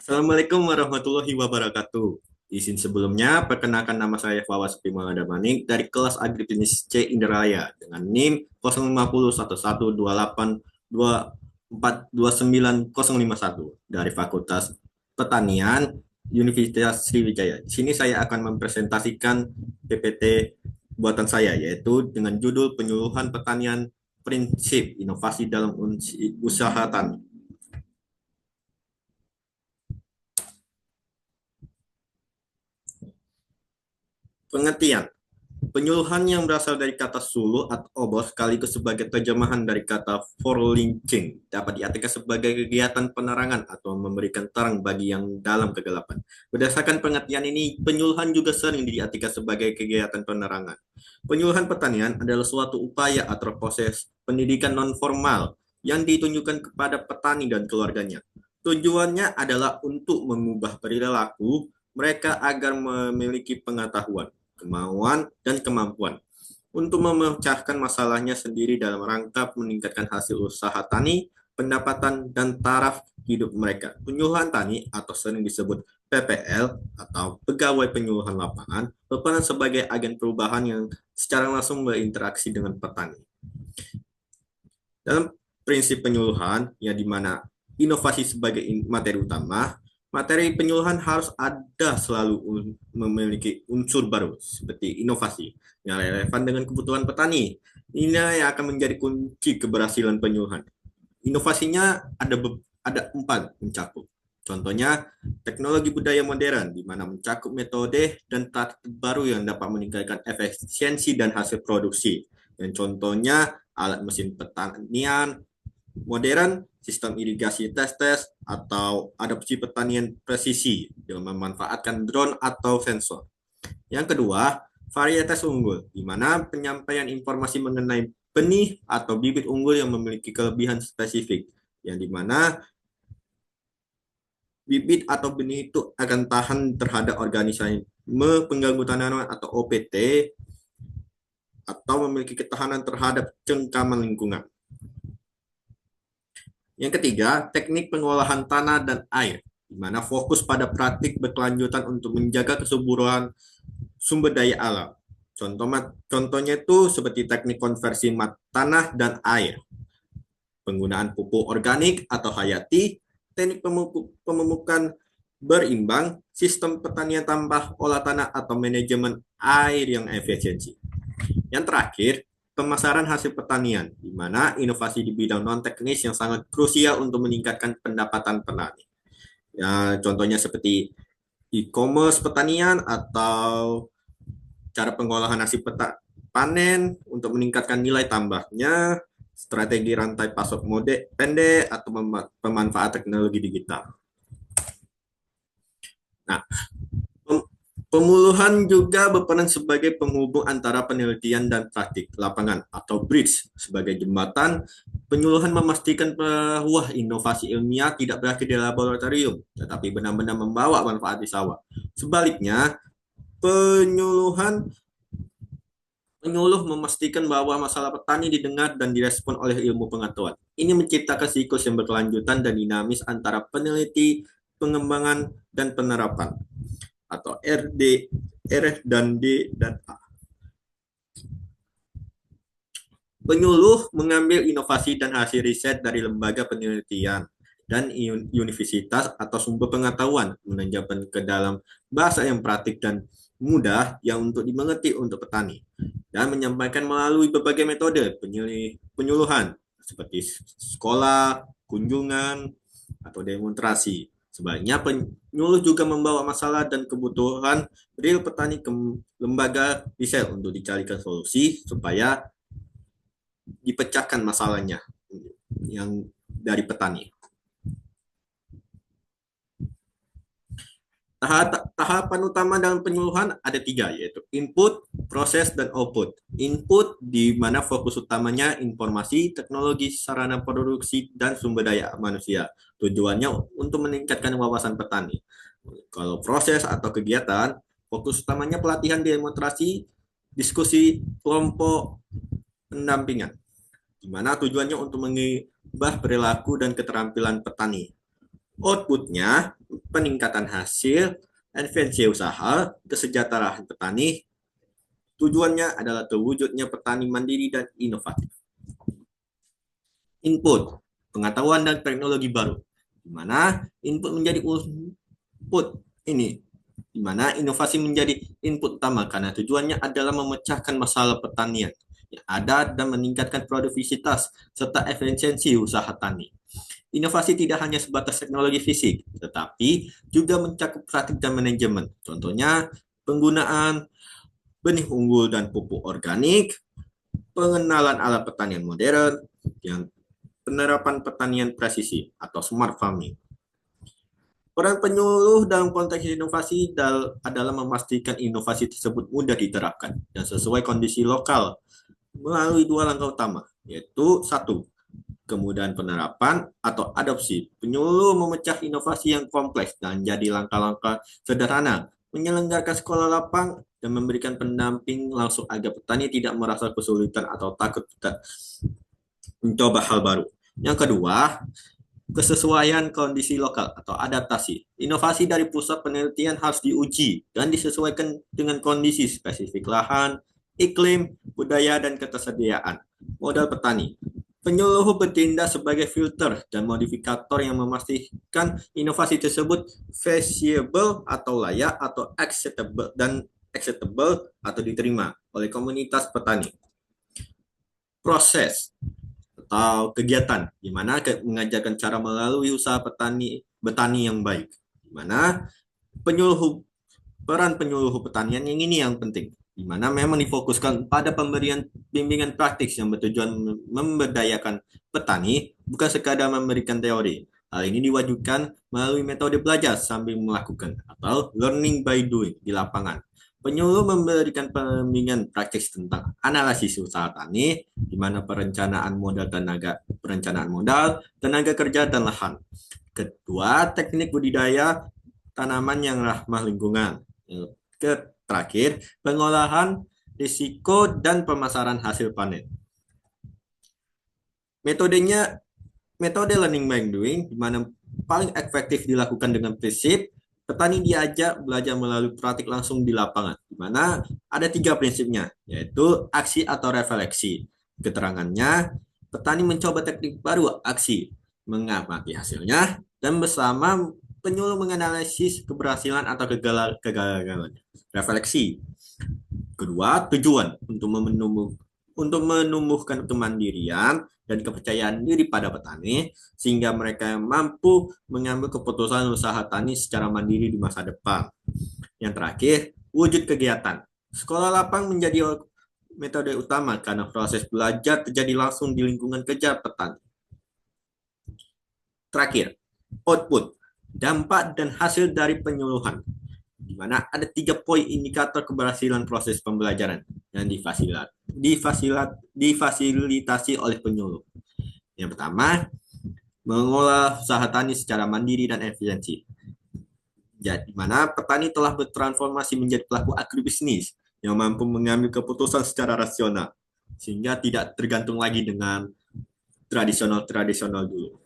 Assalamualaikum warahmatullahi wabarakatuh. Izin sebelumnya, perkenalkan nama saya Fawaz Bima Adamanik dari kelas Agribisnis C Indraya dengan NIM 0501128242901 dari Fakultas Pertanian Universitas Sriwijaya. Di sini saya akan mempresentasikan PPT buatan saya, yaitu dengan judul Penyuluhan Pertanian Prinsip Inovasi dalam Usaha Tani. Pengertian. Penyuluhan yang berasal dari kata suluh atau obor sekaligus sebagai terjemahan dari kata forlincing dapat diartikan sebagai kegiatan penerangan atau memberikan terang bagi yang dalam kegelapan. Berdasarkan pengertian ini, penyuluhan juga sering diartikan sebagai kegiatan penerangan. Penyuluhan pertanian adalah suatu upaya atau proses pendidikan non-formal yang ditunjukkan kepada petani dan keluarganya. Tujuannya adalah untuk mengubah perilaku mereka agar memiliki pengetahuan, kemauan, dan kemampuan untuk memecahkan masalahnya sendiri dalam rangka meningkatkan hasil usaha tani, pendapatan, dan taraf hidup mereka. Penyuluhan tani atau sering disebut PPL atau pegawai penyuluhan lapangan berperan sebagai agen perubahan yang secara langsung berinteraksi dengan petani. Dalam prinsip penyuluhan, yang dimana inovasi sebagai materi utama, materi penyuluhan harus ada selalu memiliki unsur baru seperti inovasi yang relevan dengan kebutuhan petani. Ini yang akan menjadi kunci keberhasilan penyuluhan. Inovasinya ada 4 mencakup. Contohnya teknologi budaya modern di mana mencakup metode dan taktik baru yang dapat meningkatkan efisiensi dan hasil produksi. Dan contohnya alat mesin pertanian modern, sistem irigasi tes-tes, atau adopsi pertanian presisi dengan memanfaatkan drone atau sensor. Yang kedua, varietas unggul, di mana penyampaian informasi mengenai benih atau bibit unggul yang memiliki kelebihan spesifik, yang dimana bibit atau benih itu akan tahan terhadap organisasi pengganggu tanaman atau OPT atau memiliki ketahanan terhadap cengkaman lingkungan. Yang ketiga, teknik pengolahan tanah dan air, di mana fokus pada praktik berkelanjutan untuk menjaga kesuburan sumber daya alam. Contohnya itu seperti teknik konversi tanah dan air, penggunaan pupuk organik atau hayati, teknik pemupukan berimbang, sistem pertanian tambah olah tanah atau manajemen air yang efisiensi. Yang terakhir, pemasaran hasil pertanian, di mana inovasi di bidang non-teknis yang sangat krusial untuk meningkatkan pendapatan petani. Ya, contohnya seperti e-commerce pertanian atau cara pengolahan hasil panen untuk meningkatkan nilai tambahnya, strategi rantai pasok mode pendek atau pemanfaat teknologi digital. Nah, pemuluhan juga berperan sebagai penghubung antara penelitian dan praktik lapangan atau bridge. Sebagai jembatan, penyuluhan memastikan bahwa inovasi ilmiah tidak berakhir di laboratorium, tetapi benar-benar membawa manfaat di sawah. Sebaliknya, penyuluhan penyuluh memastikan bahwa masalah petani didengar dan direspon oleh ilmu pengetahuan. Ini menciptakan siklus yang berkelanjutan dan dinamis antara peneliti, pengembangan, dan penerapan atau R dan D dan A. Penyuluh mengambil inovasi dan hasil riset dari lembaga penelitian dan universitas atau sumber pengetahuan, menanamkan ke dalam bahasa yang praktik dan mudah yang untuk dimengerti untuk petani, dan menyampaikan melalui berbagai metode penyuluhan seperti sekolah, kunjungan, atau demonstrasi. Sebaliknya, penyuluh juga membawa masalah dan kebutuhan real petani ke lembaga riset untuk dicarikan solusi supaya dipecahkan masalahnya yang dari petani. Tahapan utama dalam penyuluhan ada 3, yaitu input, proses, dan output. Input di mana fokus utamanya informasi, teknologi, sarana produksi, dan sumber daya manusia. Tujuannya untuk meningkatkan wawasan petani. Kalau proses atau kegiatan, fokus utamanya pelatihan, demonstrasi, diskusi, kelompok, pendampingan, di mana tujuannya untuk mengubah perilaku dan keterampilan petani. Outputnya, peningkatan hasil, efisiensi usaha, kesejahteraan petani, tujuannya adalah terwujudnya petani mandiri dan inovatif. Input, pengetahuan dan teknologi baru, di mana input menjadi output ini, di mana inovasi menjadi input utama karena tujuannya adalah memecahkan masalah pertanian yang ada dan meningkatkan produktivitas serta efisiensi usaha tani. Inovasi tidak hanya sebatas teknologi fisik, tetapi juga mencakup praktik dan manajemen. Contohnya, penggunaan benih unggul dan pupuk organik, pengenalan alat pertanian modern, yang penerapan pertanian presisi atau smart farming. Peran penyuluh dalam konteks inovasi adalah memastikan inovasi tersebut mudah diterapkan dan sesuai kondisi lokal melalui dua langkah utama, yaitu satu, kemudahan penerapan atau adopsi. Penyuluh memecah inovasi yang kompleks dan jadi langkah-langkah sederhana, menyelenggarakan sekolah lapang, dan memberikan pendamping langsung agar petani tidak merasa kesulitan atau takut mencoba hal baru. Yang kedua, kesesuaian kondisi lokal atau adaptasi. Inovasi dari pusat penelitian harus diuji dan disesuaikan dengan kondisi spesifik lahan, iklim, budaya, dan ketersediaan modal petani. Penyuluh bertindak sebagai filter dan modifikator yang memastikan inovasi tersebut feasible atau layak atau acceptable atau diterima oleh komunitas petani. Proses atau kegiatan di mana mengajarkan cara melalui usaha petani yang baik. Di mana penyuluh peran penyuluh pertanian yang ini yang penting, di mana memang difokuskan pada pemberian bimbingan praktik yang bertujuan memberdayakan petani, bukan sekadar memberikan teori. Hal ini diwajibkan melalui metode belajar sambil melakukan atau learning by doing di lapangan. Penyuluh memberikan pembimbingan praktis tentang analisis usaha tani, di mana perencanaan modal, tenaga kerja, dan lahan. Kedua, teknik budidaya tanaman yang ramah lingkungan. Terakhir, pengolahan risiko dan pemasaran hasil panen. Metodenya metode learning by doing, di mana paling efektif dilakukan dengan prinsip petani diajak belajar melalui praktik langsung di lapangan, di mana ada 3 prinsipnya, yaitu aksi atau refleksi. Keterangannya, petani mencoba teknik baru aksi, mengamati hasilnya, dan bersama penyuluh menganalisis keberhasilan atau kegagalan. Refleksi. Kedua, tujuan untuk menumbuhkan kemandirian dan kepercayaan diri pada petani, sehingga mereka mampu mengambil keputusan usaha tani secara mandiri di masa depan. Yang terakhir, wujud kegiatan. Sekolah lapang menjadi metode utama karena proses belajar terjadi langsung di lingkungan kerja petani. Terakhir, output, dampak dan hasil dari penyuluhan, di mana ada 3 poin indikator keberhasilan proses pembelajaran yang difasilitasi oleh penyuluh. Yang pertama, mengolah usaha tani secara mandiri dan efisiensi. Jadi, di mana petani telah bertransformasi menjadi pelaku agribisnis yang mampu mengambil keputusan secara rasional, sehingga tidak tergantung lagi dengan tradisional dulu.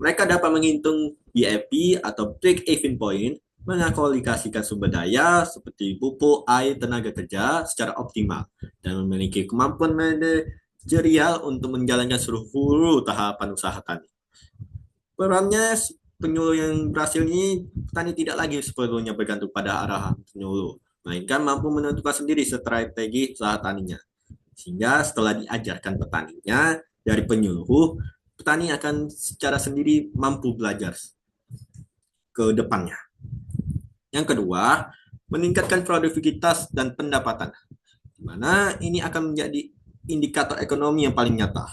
Mereka dapat menghitung BEP atau break even point, mengalokasikan sumber daya seperti pupuk, air, tenaga kerja secara optimal, dan memiliki kemampuan manajerial untuk menjalankan seluruh tahapan usaha tani. Perannya penyuluh yang berhasil ini, petani tidak lagi sepenuhnya bergantung pada arahan penyuluh, melainkan mampu menentukan sendiri strategi usaha taninya. Sehingga setelah diajarkan petaninya dari penyuluh, petani akan secara sendiri mampu belajar ke depannya. Yang kedua, meningkatkan produktivitas dan pendapatan, di mana ini akan menjadi indikator ekonomi yang paling nyata.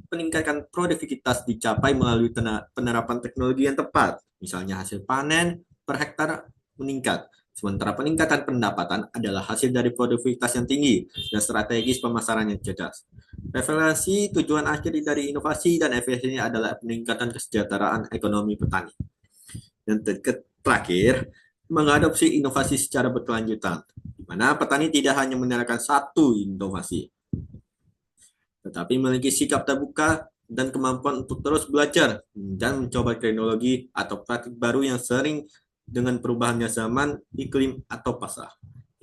Peningkatan produktivitas dicapai melalui penerapan teknologi yang tepat, misalnya hasil panen per hektar meningkat. Sementara peningkatan pendapatan adalah hasil dari produktivitas yang tinggi dan strategis pemasaran yang cerdas. Referensi tujuan akhir dari inovasi dan efisiensi adalah peningkatan kesejahteraan ekonomi petani. Dan terakhir, mengadopsi inovasi secara berkelanjutan, di mana petani tidak hanya menerapkan satu inovasi, tetapi memiliki sikap terbuka dan kemampuan untuk terus belajar dan mencoba teknologi atau praktik baru yang sering dengan perubahannya zaman, iklim, atau pasar.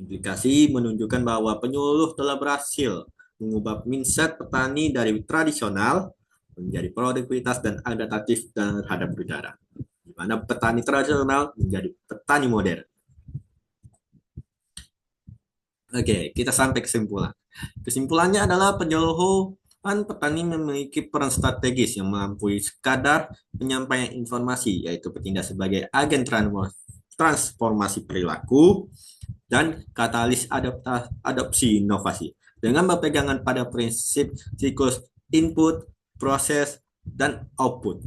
Implikasi menunjukkan bahwa penyuluh telah berhasil mengubah mindset petani dari tradisional menjadi produktivitas dan adaptatif terhadap udara, di mana petani tradisional menjadi petani modern. Oke, kita sampai kesimpulan. Kesimpulannya adalah penyuluhan petani memiliki peran strategis yang melampaui sekadar penyampaian informasi, yaitu bertindak sebagai agen transformasi perilaku dan katalis adopsi inovasi. Dengan berpegangan pada prinsip siklus input, proses, dan output.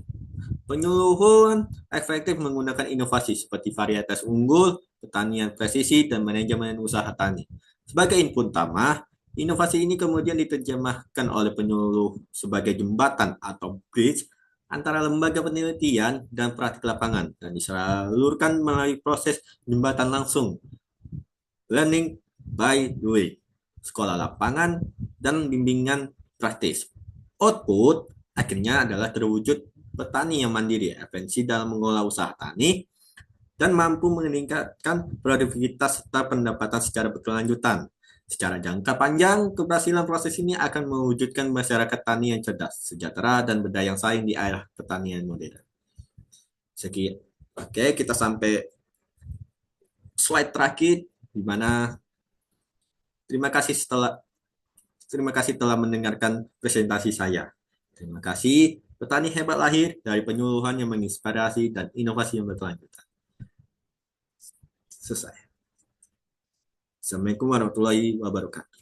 Penyuluhan efektif menggunakan inovasi seperti varietas unggul, pertanian presisi, dan manajemen usaha tani. Sebagai input utama, inovasi ini kemudian diterjemahkan oleh penyuluh sebagai jembatan atau bridge antara lembaga penelitian dan praktik lapangan dan disalurkan melalui proses jembatan langsung, learning by doing, sekolah lapangan, dan bimbingan praktis. Output akhirnya adalah terwujud petani yang mandiri, efisien dalam mengelola usaha tani, dan mampu meningkatkan produktivitas serta pendapatan secara berkelanjutan. Secara jangka panjang, keberhasilan proses ini akan mewujudkan masyarakat tani yang cerdas, sejahtera, dan berdaya saing di era pertanian modern. Sekian. Oke, kita sampai slide terakhir, di mana terima kasih terima kasih telah mendengarkan presentasi saya. Terima kasih. Petani hebat lahir dari penyuluhan yang menginspirasi dan inovasi yang berkelanjutan. Selesai. Assalamualaikum warahmatullahi wabarakatuh.